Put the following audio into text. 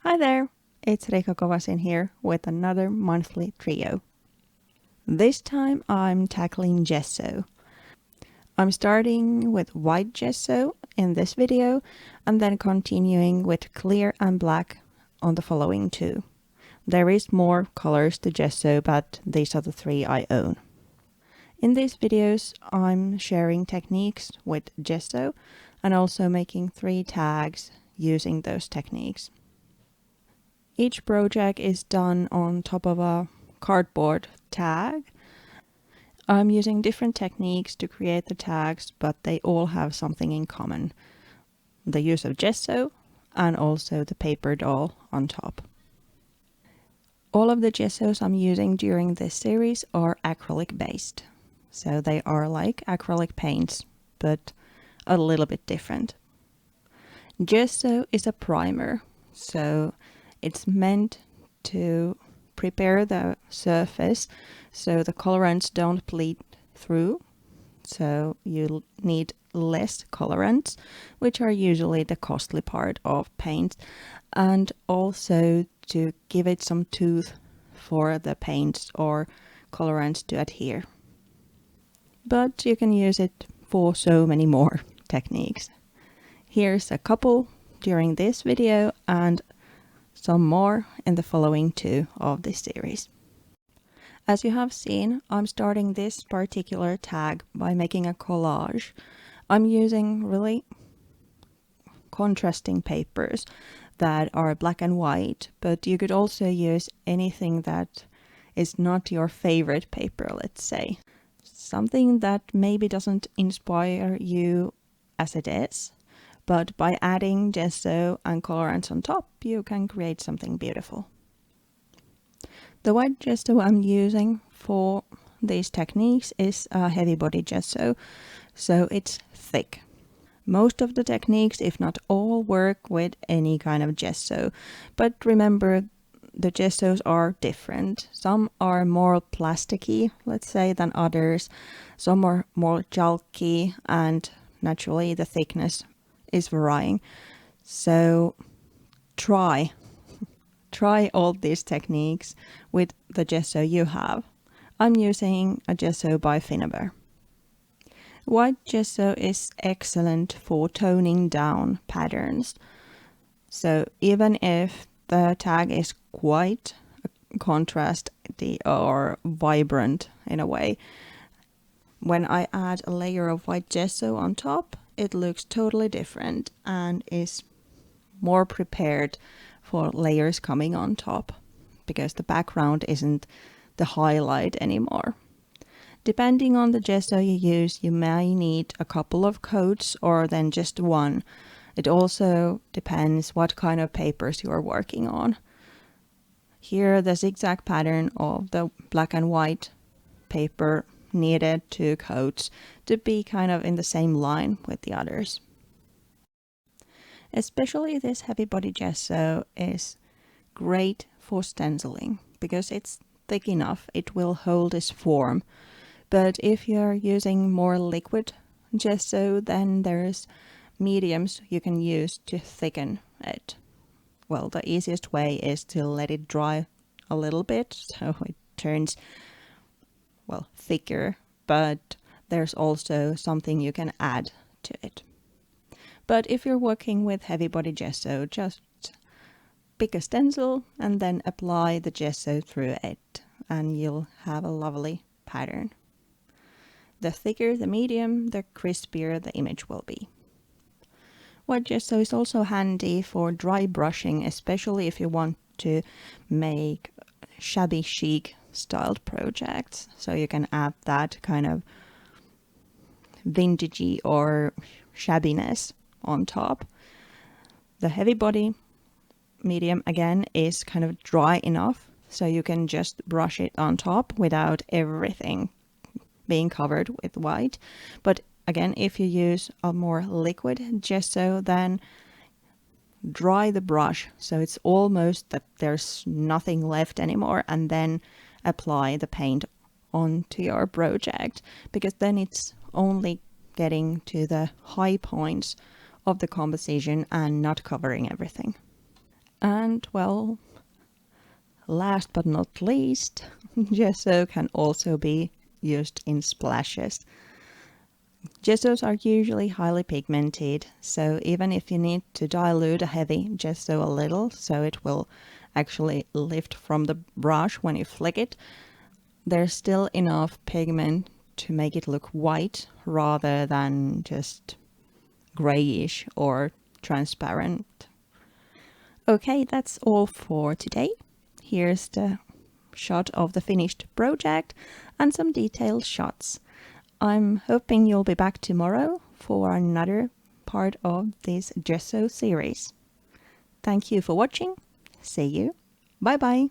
Hi there, it's Riikka Kovasin here with another monthly trio. This time I'm tackling gesso. I'm starting with white gesso in this video and then continuing with clear and black on the following two. There is more colors to gesso, but these are the three I own. In these videos I'm sharing techniques with gesso and also making 3 tags using those techniques. Each project is done on top of a cardboard tag. I'm using different techniques to create the tags, but they all have something in common. The use of gesso and also the paper doll on top. All of the gessos I'm using during this series are acrylic based. So they are like acrylic paints, but a little bit different. Gesso is a primer, so it's meant to prepare the surface so the colorants don't bleed through. So you need less colorants, which are usually the costly part of paints, and also to give it some tooth for the paints or colorants to adhere. But you can use it for so many more techniques. Here's a couple during this video and some more in the following 2 of this series. As you have seen, I'm starting this particular tag by making a collage. I'm using really contrasting papers that are black and white, but you could also use anything that is not your favorite paper, let's say. Something that maybe doesn't inspire you as it is, but by adding gesso and colorants on top, you can create something beautiful. The white gesso I'm using for these techniques is a heavy body gesso, so it's thick. Most of the techniques, if not all, work with any kind of gesso, but remember the gessos are different. Some are more plasticky, let's say, than others. Some are more chalky, and naturally the thickness is varying. So try all these techniques with the gesso you have. I'm using a gesso by Finnabair. White gesso is excellent for toning down patterns. So even if the tag is quite contrasty or vibrant in a way, when I add a layer of white gesso on top, it looks totally different and is more prepared for layers coming on top because the background isn't the highlight anymore. Depending on the gesso you use, you may need a couple of coats or then just one. It also depends what kind of papers you are working on. Here the zigzag pattern of the black and white paper needed 2 coats to be kind of in the same line with the others. Especially this heavy body gesso is great for stenciling because it's thick enough, it will hold its form. But if you're using more liquid gesso, then there's mediums you can use to thicken it. Well, the easiest way is to let it dry a little bit so it turns, well, thicker, but there's also something you can add to it. But if you're working with heavy body gesso, just pick a stencil and then apply the gesso through it and you'll have a lovely pattern. The thicker the medium, the crispier the image will be. White gesso is also handy for dry brushing, especially if you want to make shabby chic styled projects. So you can add that kind of vintagey or shabbiness on top. The heavy body medium again is kind of dry enough so you can just brush it on top without everything being covered with white. But again, if you use a more liquid gesso, then dry the brush so it's almost that there's nothing left anymore, and then apply the paint onto your project, because then it's only getting to the high points of the composition and not covering everything. And well, last but not least, gesso can also be used in splashes. Gessos are usually highly pigmented, so even if you need to dilute a heavy gesso a little so it will actually lift from the brush when you flick it, there's still enough pigment to make it look white rather than just grayish or transparent. Okay, that's all for today. Here's the shot of the finished project and some detailed shots. I'm hoping you'll be back tomorrow for another part of this gesso series. Thank you for watching. See you. Bye bye.